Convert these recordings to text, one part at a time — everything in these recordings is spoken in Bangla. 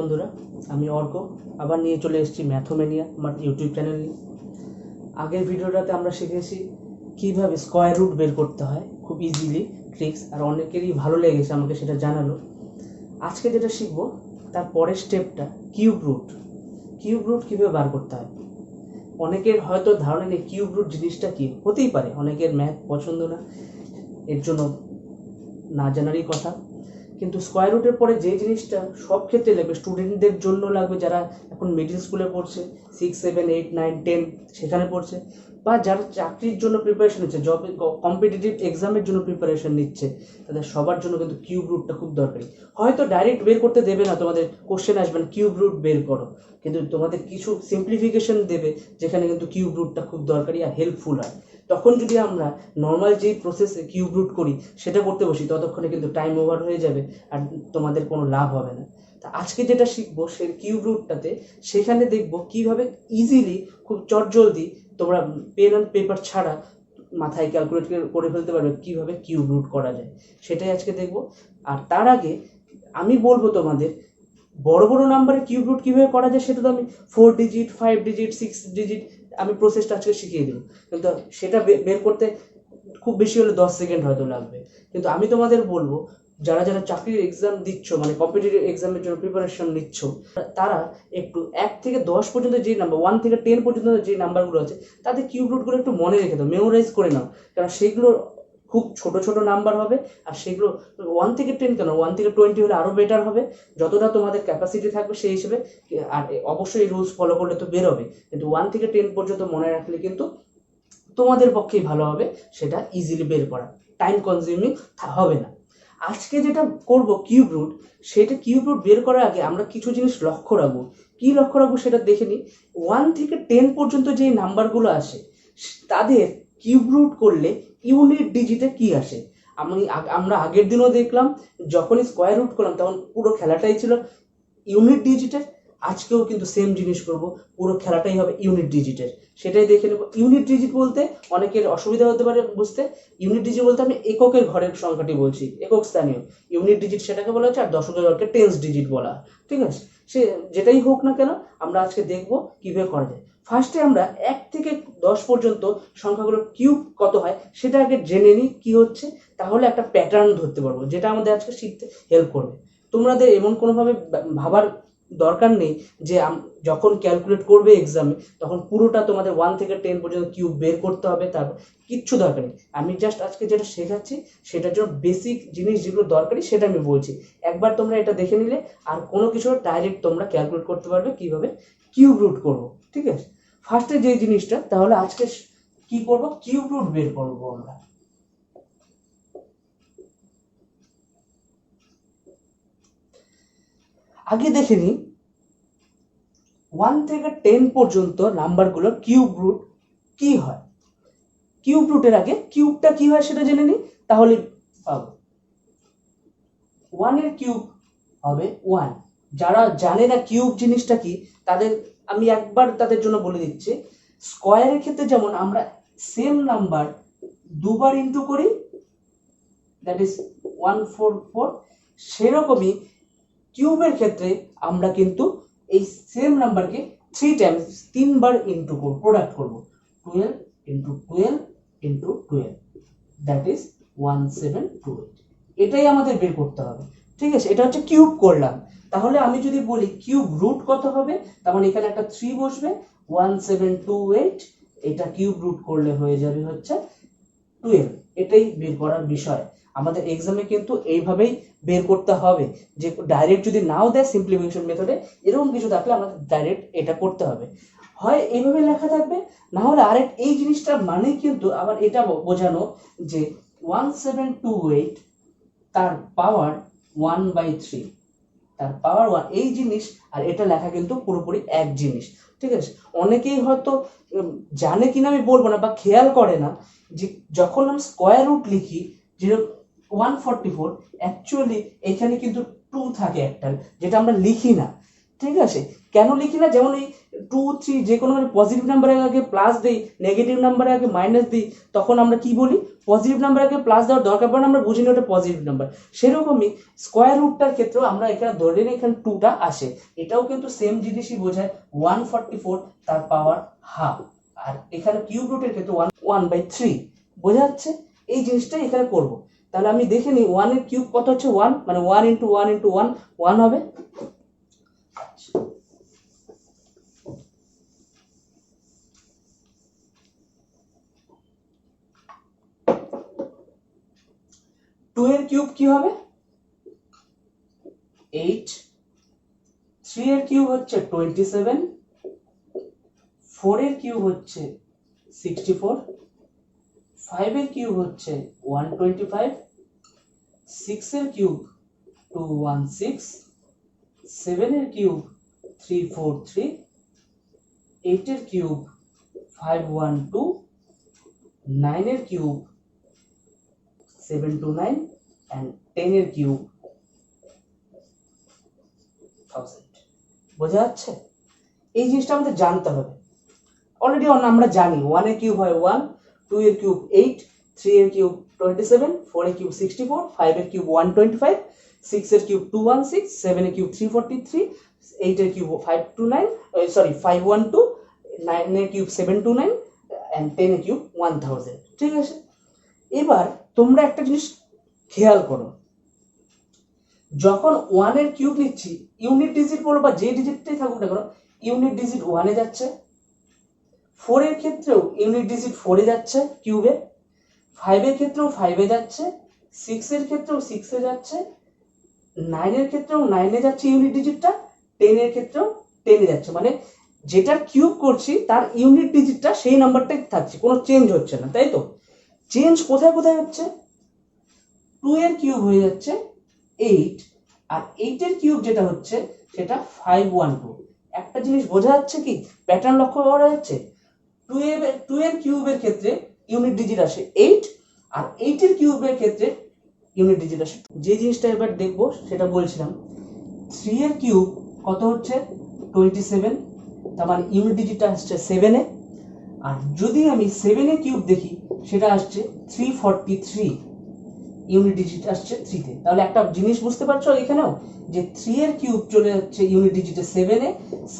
বন্ধুরা, আমি অর্ক আবার নিয়ে চলে এসেছি ম্যাথোমেনিয়া আমার ইউটিউব চ্যানেল নিয়ে। আগের ভিডিওটাতে আমরা শিখেছি কীভাবে স্কোয়ার রুট বের করতে হয় খুব ইজিলি ট্রিক্স, আর অনেকেরই ভালো লেগেছে, আমাকে সেটা জানালো। আজকে যেটা শিখবো তার পরের স্টেপটা কিউব রুট। কিউব রুট কীভাবে বার করতে হয়, অনেকের হয়তো ধারণা নেই কিউব রুট জিনিসটা কী। হতেই পারে অনেকের ম্যাথ পছন্দ না, এর জন্য না জানারই কথা। কিন্তু স্কোয়ার রুটের পরে যে জিনিসটা সব ক্ষেত্রে লাগবে, স্টুডেন্টদের জন্য লাগবে যারা এখন মিডল স্কুলে পড়ছে, 6, 7, 8, 9, 10 সেখানে পড়ছে, বা যারা চাকরির জন্য প্রিপারেশন নিচ্ছে, জব কম্পিটিটিভ এক্সামের জন্য প্রিপারেশন নিচ্ছে, তাদের সবার জন্য কিন্তু কিউব রুটটা খুব দরকারি। হয়তো ডাইরেক্ট বের করতে দেবে না, তোমাদের কোশ্চেন আসবে না কিউব রুট বের করো, কিন্তু তোমাদের কিছু সিম্পলিফিকেশন দেবে যেখানে কিন্তু কিউব রুটটা খুব দরকারি আর হেল্পফুল হয়। তখন যদি আমরা নর্মাল যেই প্রসেসে কিউব রুট করি সেটা করতে বসি, ততক্ষণে কিন্তু টাইম ওভার হয়ে যাবে আর তোমাদের কোনো লাভ হবে না। তা আজকে যেটা শিখবো সে কিউব রুটটাতে, সেখানে দেখবো কিভাবে ইজিলি খুব চটজলদি তোমরা পেন অ্যান্ড পেপার ছাড়া মাথায় ক্যালকুলেট করে ফেলতে পারবে কিভাবে কিউব রুট করা যায়, সেটাই আজকে দেখবো। আর তার আগে আমি বলবো তোমাদের বড় বড় নাম্বারে কিউব রুট কীভাবে করা যায় সেটা তো আমি 4 ডিজিট 5 ডিজিট 6 ডিজিট আমি প্রসেসটা আজকে শিখিয়ে দেবো, কিন্তু সেটা বের করতে খুব বেশি হলে 10 সেকেন্ড হয়তো লাগবে। কিন্তু আমি তোমাদের বলবো যারা যারা চাকরির এক্সাম দিচ্ছ, মানে কম্পিটিটিভ এক্সামের জন্য প্রিপারেশন নিচ্ছ, তারা একটু 1 থেকে 10 পর্যন্ত যে নাম্বার, 1 থেকে 10 পর্যন্ত যে নাম্বারগুলো আছে তাদের কিউব রুটগুলো একটু মনে রেখে দাও, মেমোরাইজ করে নাও, কারণ সেগুলো খুব ছোট ছোট নাম্বার হবে। আর সেগুলো 1 থেকে 10 কেন, 1 থেকে 20 হলে আরও বেটার হবে, যতটা তোমাদের ক্যাপাসিটি থাকবে সেই হিসেবে। আর অবশ্যই রুলস ফলো করলে তো বেরোবে, কিন্তু 1 থেকে 10 পর্যন্ত মনে রাখলে কিন্তু তোমাদের পক্ষেই ভালো হবে, সেটা ইজিলি বের করা, টাইম কনজিউমিং হবে না। আজকে যেটা করব কিউব রুট, সেটা কিউব রুট বের করার আগে আমরা কিছু জিনিস লক্ষ্য রাখবো। কি লক্ষ্য রাখবো সেটা দেখে নিই। 1 থেকে 10 পর্যন্ত যে নাম্বারগুলো আসে তাদের কিউব রুট করলে ইউনিট ডিজিটে কি আসে। আমরা আগের দিনও দেখলাম যখনই স্কোয়ার রুট করলাম তখন পুরো খেলাটাই ছিল ইউনিট ডিজিটের। আজকেও কিন্তু সেম জিনিস করব, পুরো খেলাটাই হবে ইউনিট ডিজিটের, সেটাই দেখে নেব। ইউনিট ডিজিট বলতে অনেকের অসুবিধা হতে পারে বুঝতে। ইউনিট ডিজিট বলতে আমি এককের ঘরের সংখ্যাটি বলছি, একক স্থানীয়। ইউনিট ডিজিট সেটাকে বলা হচ্ছে, আর দশকের ঘরকে টেন্স ডিজিট বলা, ঠিক আছে। সে যেটাই হোক না কেন আমরা আজকে দেখব কিভাবে করা যায়। ফার্স্টে আমরা 1 থেকে 10 পর্যন্ত সংখ্যাগুলোর কিউব কত হয় সেটা আগে জেনে নিই কি হচ্ছে, তাহলে একটা প্যাটার্ন ধরতে পারবো, যেটা আমাদের আজকে শিখতে হেল্প করবে। তোমাদের এমন কোনোভাবে ভাবার দরকার নেই যে যখন ক্যালকুলেট করবে এক্সামে তখন পুরোটা তোমাদের 1 থেকে 10 পর্যন্ত কিউব বের করতে হবে, তারপর কিচ্ছু দরকার নেই। আমি জাস্ট আজকে যেটা শেখাচ্ছি সেটার জন্য বেসিক জিনিস যেগুলো দরকারি সেটা আমি বলছি। একবার তোমরা এটা দেখে নিলে আর কোনো কিছু ডাইরেক্ট তোমরা ক্যালকুলেট করতে পারবে কিভাবে কিউব রুট করবো, ঠিক আছে। ফার্স্টে যে জিনিসটা, তাহলে আজকে কি করব, কিউব রুট বের করবো আমরা। আগে দেখে নিই 1 থেকে 10 পর্যন্ত নাম্বারগুলোর কিউব রুট কি হয়। কিউব রুটের আগে কিউবটা কি হয় সেটা জেনে নিই, তাহলে পাবো 1 এর কিউব হবে 1। যারা জানে না কিউব জিনিসটা কি, তাদের আমি একবার তাদের জন্য বলে দিচ্ছি। স্কোয়ারের ক্ষেত্রে যেমন আমরা সেম নাম্বার দুবার ইনটু করি, দ্যাট ইজ 144, সেরকমই কিউবের ক্ষেত্রে আমরা কিন্তু এই সেম নাম্বারকে 3 টাইমস, 3 বার ইনটু করব, প্রোডাক্ট করব। 12 ইনটু 12 ইনটু 12, দ্যাট ইজ 1728। এটাই আমাদের বের করতে হবে, ঠিক আছে। এটা হচ্ছে কিউব করলাম। তাহলে আমি যদি বলি কিউব রুট কত হবে, তার মানে এখানে একটা 3 বসবে, 1728, এটা কিউব রুট করলে হয়ে যাবে হচ্ছে 12। এটাই বের করার বিষয়। আমাদের এক্সামে কিন্তু এইভাবেই বের করতে হবে, যে ডাইরেক্ট যদি নাও দেয় সিম্পলিফিকেশন মেথডে, এরকম কিছু থাকলে আমাদের ডাইরেক্ট এটা করতে হবে। হয় এইভাবে লেখা থাকবে, না হলে আরেক এই জিনিসটা মানেই কিন্তু আবার এটা বোঝানো যে 1728 তার পাওয়ার 1/3, তার পাওয়ার 1 এই জিনিস, আর এটা লেখা কিন্তু পুরোপুরি এক জিনিস, ঠিক আছে। অনেকেই হয়তো জানে কিনা আমি বলবো না, বা খেয়াল করে না যে যখন আমি স্কোয়ার রুট লিখি 144, অ্যাকচুয়ালি এখানে কিন্তু 2 থাকে একটা, যেটা আমরা লিখি না। ঠিক আছে, কেন লিখি না? যেমন এই 2 3 যে কোনো পজিটিভ নাম্বারের আগে প্লাস দিই, নেগেটিভ নাম্বারের আগে মাইনাস দিই, তখন আমরা কি বলি? পজিটিভ নাম্বারের আগে প্লাস দেওয়ার দরকার পড়ে না, আমরা বুঝি না ওটা পজিটিভ নাম্বার। সেরকমই স্কোয়ার রুটটার ক্ষেত্রেও আমরা এখানে ধরে নিই এখানে 2টা আসে, এটাও কিন্তু সেম জিনিসই বোঝায় 144 তার পাওয়ার হাফ। আর এখানে কিউব রুটের ক্ষেত্রে 1/3 বোঝা যাচ্ছে? এই জিনিসটাই এখানে করব। তাহলে আমি দেখে নিই 1 এর কিউব কত হচ্ছে? 1, মানে 1 × 1 × 1 1 হবে। 2 এর কিউব কি হবে? 8, 3 এর কিউব হচ্ছে 27, 4 এর কিউব হচ্ছে 64, 5 এর কিউব হচ্ছে 125, 6 এর কিউব 216, 7 এর কিউব 343, 8 এর কিউব 512, 9 এর কিউব 729 and 10 এর কিউব 1000। বোঝা যাচ্ছে? এই জিনিসটা আমাদের জানতে হবে। অলরেডি আমরা জানি 1 এর কিউব হয় 1, 2 এর কিউব 8, 3 এর কিউব 27, 4 এর কিউব 64, 5 এর কিউব 125, 6 এর কিউব 216, 7 এর কিউব 343, 8 এর কিউব 512, 9 এর কিউব 729 and 10 এর কিউব 1000। ঠিক আছে, এবার তোমরা একটা জিনিস খেয়াল করো, যখন 1 এর কিউব নিচ্ছি, ইউনিট ডিজিট বলো বা যে ডিজিটটাই থাকুক না কেন, ইউনিট ডিজিট 1 এ যাচ্ছে। 4 এর ক্ষেত্রেও ইউনিট ডিজিট 4 এ যাচ্ছে কিউবে, 5 এর ক্ষেত্রেও 5 এ যাচ্ছে, 6 এর ক্ষেত্রেও 6 এ যাচ্ছে, 9 এর ক্ষেত্রেও 9 এ যাচ্ছে ইউনিট ডিজিটটা, 10 এর ক্ষেত্রেও 10 এ যাচ্ছে। মানে যেটার কিউব করছি তার ইউনিট ডিজিটটা সেই নাম্বারটাই থাকছে, কোনো চেঞ্জ হচ্ছে না, তাই তো? চেঞ্জ কোথায় কোথায় হচ্ছে? 2 এর কিউব হয়ে যাচ্ছে 8, আর 8 এর কিউব যেটা হচ্ছে সেটা 512। একটা জিনিস বোঝা যাচ্ছে কি? প্যাটার্ন লক্ষ্য করা যাচ্ছে? 2 এর কিউবের ক্ষেত্রে ইউনিট ডিজিট আসে 8, আর 8 এর কিউবের ক্ষেত্রে ইউনিট ডিজিট আসে। যে জিনিসটা এবার দেখবো সেটা বলছিলাম, 3 এর কিউব কত হচ্ছে? 27, তার মানে ইউনিট ডিজিটটা আসছে 7 এ। আর যদি আমি 7 এর কিউব দেখি সেটা আসছে 343, ইউনিট ডিজিট আসছে 3 তে। তাহলে একটা জিনিস বুঝতে পারছো এখানেও, যে 3 এর কিউব চলে যাচ্ছে ইউনিট ডিজিটে 7 এ,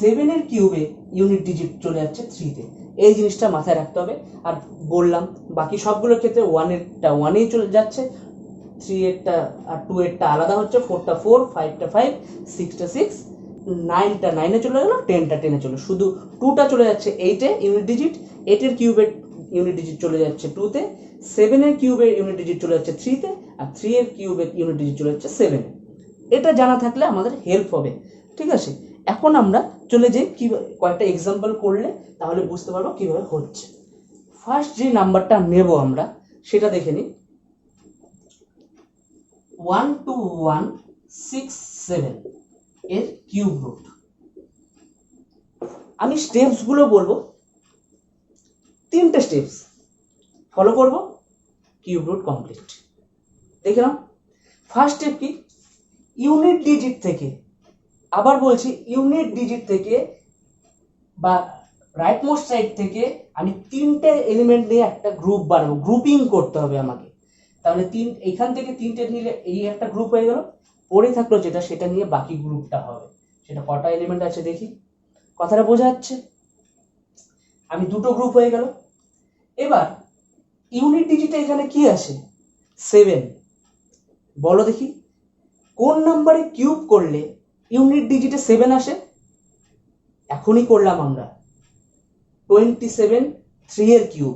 7 এর কিউবে ইউনিট ডিজিট চলে যাচ্ছে 3 তে। এই জিনিসটা মাথায় রাখতে হবে। আর বললাম বাকি সবগুলোর ক্ষেত্রে 1 এরটা 1 এই চলে যাচ্ছে, 3 এরটা আর 2 এরটা আলাদা হচ্ছে, 4টা 4, 5টা 5, 6টা 6, 9টা 9 এ চলে গেল, 10টা 10 এ চলে। শুধু 2টা চলে যাচ্ছে 8 এ ইউনিট ডিজিট, 8 এর কিউবের ইউনিট ডিজিট চলে যাচ্ছে 2 তে, 7 এর কিউবের ইউনিট ডিজিট চলে যাচ্ছে 3 তে, আর 3 এর কিউবের ইউনিট ডিজিট চলে যাচ্ছে 7 এ। এটা জানা থাকলে আমাদের হেল্প হবে। ঠিক আছে, এখন আমরা চলে যাই কি কয়েকটা এক্সাম্পল করলে তাহলে বুঝতে পারবো কিভাবে হচ্ছে। ফার্স্ট যে নাম্বারটা নেব আমরা সেটা দেখে নিই, 12167 এর কিউব রুট। আমি স্টেপস গুলো বলবো, 3টে স্টেপস ফলো করব, কিউব রুট কমপ্লিট। দেখে নাও, ফার্স্ট স্টেপ কি? ইউনিট ডিজিট থেকে, আবার বলছি ইউনিট ডিজিট থেকে বা রাইট মোস্ট সাইড থেকে আমি 3টে এলিমেন্ট নিয়ে একটা গ্রুপ বানাবো, গ্রুপিং করতে হবে আমাকে। তাহলে এখান থেকে 3টে নিলে এই একটা গ্রুপ হয়ে গেল, পড়ে থাকলো যেটা সেটা নিয়ে বাকি গ্রুপটা হবে। সেটা কটা এলিমেন্ট আছে দেখি, কথাটা বোঝা যাচ্ছে? আমি দুটো গ্রুপ হয়ে গেল। এবার ইউনিট ডিজিটে এখানে কি আসে? 7। বলো দেখি কোন নাম্বারে কিউব করলে ইউনিট ডিজিটে 7 আসে? এখনই করলাম আমরা, 27, 3 এর কিউব,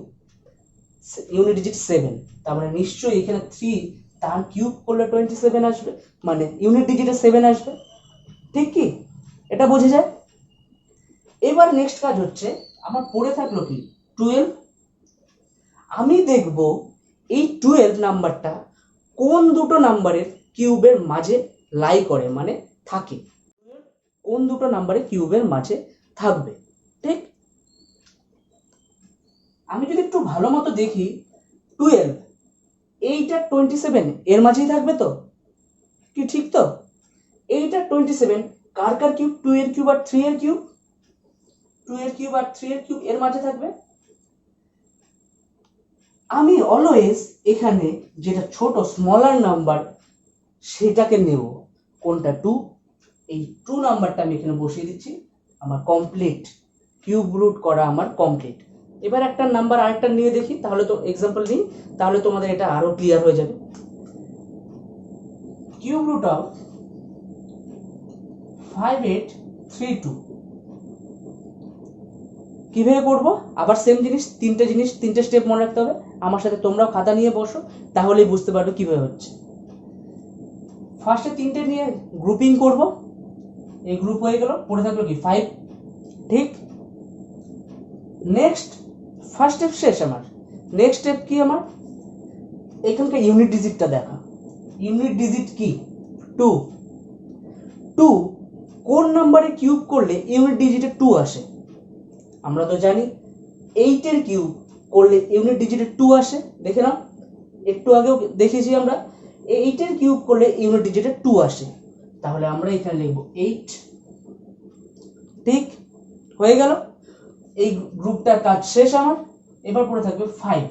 ইউনিট ডিজিট 7, তার মানে নিশ্চয়ই এখানে 3 তার কিউব করলে 27 আসবে, মানে ইউনিট ডিজিটে 7 আসবে। ঠিক কি? এটা বোঝা যায়? এবার নেক্সট কাজ হচ্ছে, আমার পড়ে থাকলো কি 12। আমি দেখব এই 12 নাম্বারটা কোন দুটো নাম্বারের কিউবের মাঝে লাই করে, মানে থাকে, কোন দুটো নাম্বারে কিউবের মাঝে থাকবে। ঠিক, আমি যদি একটু ভালো মতো দেখি, 12 এইটা 27 এর মাঝেই থাকবে তো? কি ঠিক তো? এইটা 27 কার কার কিউব, 2 এর কিউব আর 3 এর কিউব, 2 এর কিউব আর 3 এর কিউব এর মাঝে থাকবে। আমি অলওয়েজ এখানে যেটা ছোট স্মলার নাম্বার সেটাকে নেব, কোনটা 2, এই 2 নাম্বারটা আমি এখানে বসিয়ে দিচ্ছি, আমার কমপ্লিট কিউব রুট করা আমার কমপ্লিট। এবার একটা নাম্বার আরেকটা নিয়ে দেখি, তাহলে তো এক্সাম্পল নিই, তাহলে তোমাদের এটা আরো ক্লিয়ার হয়ে যাবে। কিউব রুট অফ 5832 কিভাবে করব? আবার সেম জিনিস, তিনটে স্টেপ মনে রাখতে হবে। আমার সাথে তোমরাও খাতা নিয়ে বসো, তাহলেই বুঝতে পারবে কিভাবে হচ্ছে। ফার্স্টে 3টে নিয়ে গ্রুপিং করব, এই গ্রুপ হয়ে গেল, পড়ে থাকলো কি 5, ঠিক। নেক্সট ফার্স্ট স্টেপ শেষ আমার। নেক্সট স্টেপ কি আমার? এখানকার ইউনিট ডিজিটটা দেখা। ইউনিট ডিজিট কি? 2। 2 কোন নাম্বারে কিউব করলে ইউনিট ডিজিটে 2 আসে? আমরা তো জানি 8 এর কিউব করলে ইউনিট ডিজিটে 2 আসে, দেখে নাও, একটু আগেও দেখেছি আমরা 8 এর কিউব করলে ইউনিট ডিজিটে 2 আসে। তাহলে আমরা এখানে লিখব 8, ঠিক হয়ে গেল। এই গ্রুপটার কাজ শেষ আমার। এবার পড়ে থাকবে 5।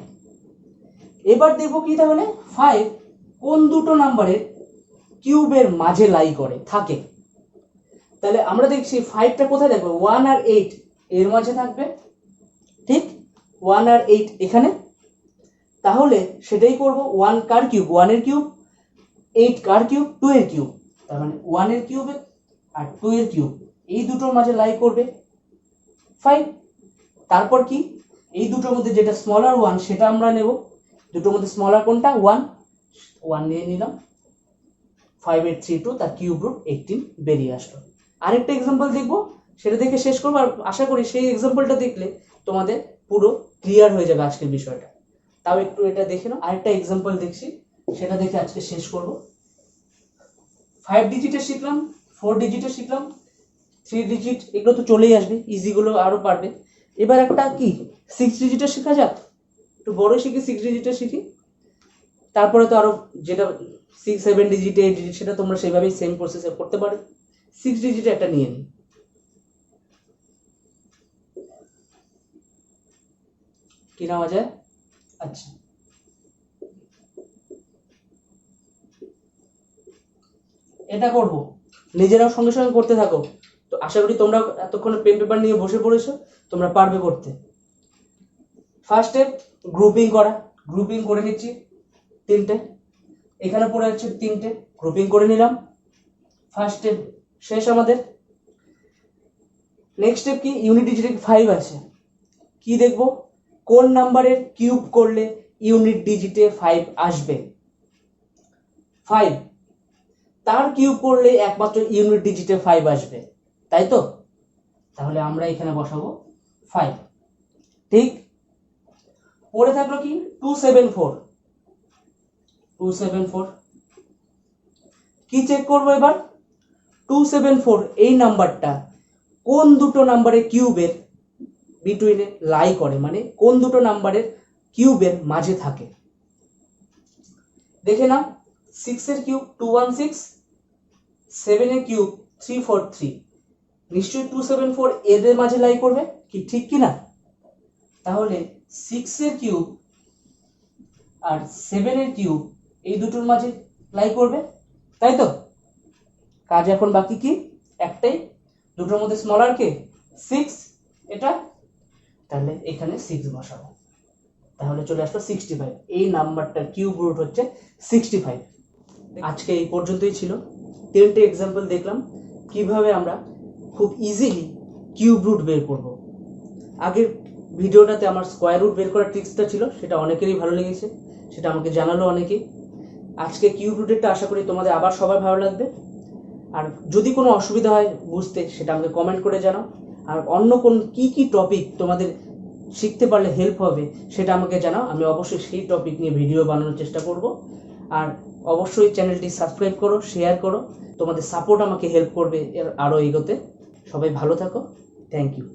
এবার দেখব কি, তাহলে 5 কোন দুটো নাম্বারের কিউবের মাঝে লাই করে থাকে। তাহলে আমরা দেখছি 5টা কোথায় থাকবে, 1 আর 8 এর মাঝে থাকবে, ঠিক। 1 আর 8 এখানে, তাহলে সেটাই করব। 1 কার কিউব, 1 এর কিউব, 8 কার কিউব, 2 এর কিউব, তার মানে 1 এর কিউব আর 2 এর কিউব এই দুটোর মাঝে লাই করবে 5। তারপর কি, এই দুটোর মধ্যে যেটা স্মলার 1 সেটা আমরা নেব। দুটোর মধ্যে স্মলার কোনটা? 1 নিয়ে নিলাম। 5832 তার কিউব রুট 18 বেরিয়ে আসলো। আরেকটা এক্সাম্পল দেখবো, সেটা দেখে শেষ করবো। আর আশা করি সেই এক্সাম্পলটা দেখলে তোমাদের পুরো ক্লিয়ার হয়ে যাবে আজকের বিষয়টা। তাও একটু এটা দেখে নাও। আরেকটা এক্সাম্পল দেখছি, সেটা দেখে আজকে শেষ করব। 5 ডিজিটের শিখলাম, 4 ডিজিটের শিখলাম, 3 ডিজিট এগুলো তো চলেই আসবে, ইজিগুলো আরো পারবে। এবার একটা কি 6 ডিজিটের শেখা যাক, একটু বড় শিখি, 6 ডিজিটের শিখি। তারপরে তো আরো যেটা 6, 7 ডিজিট, 8 ডিজিট সেটা তোমরা সেইভাবেই সেম প্রসেসে করতে পারো। 6 ডিজিটে একটা নিয়ে নিই। কি নেওয়া যায়? আচ্ছা, এটা করব, নিজেরাও সঙ্গে সঙ্গে করতে থাকো। তো আশা করি তোমরা এতক্ষণ পেন পেপার নিয়ে বসে পড়েছো, তোমরা পারবে করতে। ফার্স্ট স্টেপ গ্রুপিং করা, গ্রুপিং করে নিচ্ছি 3টে, এখানে পড়ে যাচ্ছে 3টে, গ্রুপিং করে নিলাম। ফার্স্ট স্টেপ শেষ আমাদের। নেক্সট স্টেপ কি, ইউনিট ডিজিটে 5 আছে, কি দেখবো কোন নাম্বারের কিউব করলে ইউনিট ডিজিটে 5 আসবে। 5 তার কিউব করলে একমাত্র ইউনিট ডিজিটে 5 আসবে, তাই তো? তাহলে আমরা এখানে বসাবো 5, ঠিক। পড়ে থাকলো কি 274, 274 কি চেক করবো এবার? 274 এই নাম্বারটা কোন দুটো নাম্বারের কিউবের বিটুইনে লাই করে, মানে কোন দুটো নাম্বারের কিউবের মাঝে থাকে। দেখে নাও, 6 এর কিউব 216, 7 এর কিউব 343, নিশ্চয়ই 274 এদের মাঝে লাই করবে, কি ঠিক কি না? তাহলে 6 এর কিউব আর 7 এর কিউব এই দুটোর মাঝে লাই করবে, তাই তো? কাজ এখন বাকি কি, একটাই, দুটোর মধ্যে স্মলার কে 6, এটা, তাহলে এখানে 6 বসাবো, তাহলে চলে আসলো 65। এই নাম্বারটার কিউব রুট হচ্ছে 65। আজকে এই পর্যন্তই ছিল। 3টে এক্সাম্পল দেখলাম কিভাবে আমরা খুব ইজিলি কিউব রুট বের করব। আগের ভিডিওটাতে আমার স্কোয়ার রুট বের করার ট্রিক্সটা ছিল, সেটা অনেকেরই ভালো লেগেছে, সেটা আমাকে জানালো অনেকেই। আজকে কিউব রুটেরটা আশা করি তোমাদের আবার সবার ভালো লাগবে। আর যদি কোনো অসুবিধা হয় বুঝতে, সেটা আমাকে কমেন্ট করে জানাও। আর অন্য কোন কি টপিক তোমাদের শিখতে পারলে হেল্প হবে সেটা আমাকে জানাও, আমি অবশ্যই সেই টপিক নিয়ে ভিডিও বানানোর চেষ্টা করব। আর অবশ্যই চ্যানেলটি সাবস্ক্রাইব করো, শেয়ার করো, তোমাদের সাপোর্ট আমাকে হেল্প করবে এর আরও এগোতে। সবাই ভালো থাকো, থ্যাংক ইউ।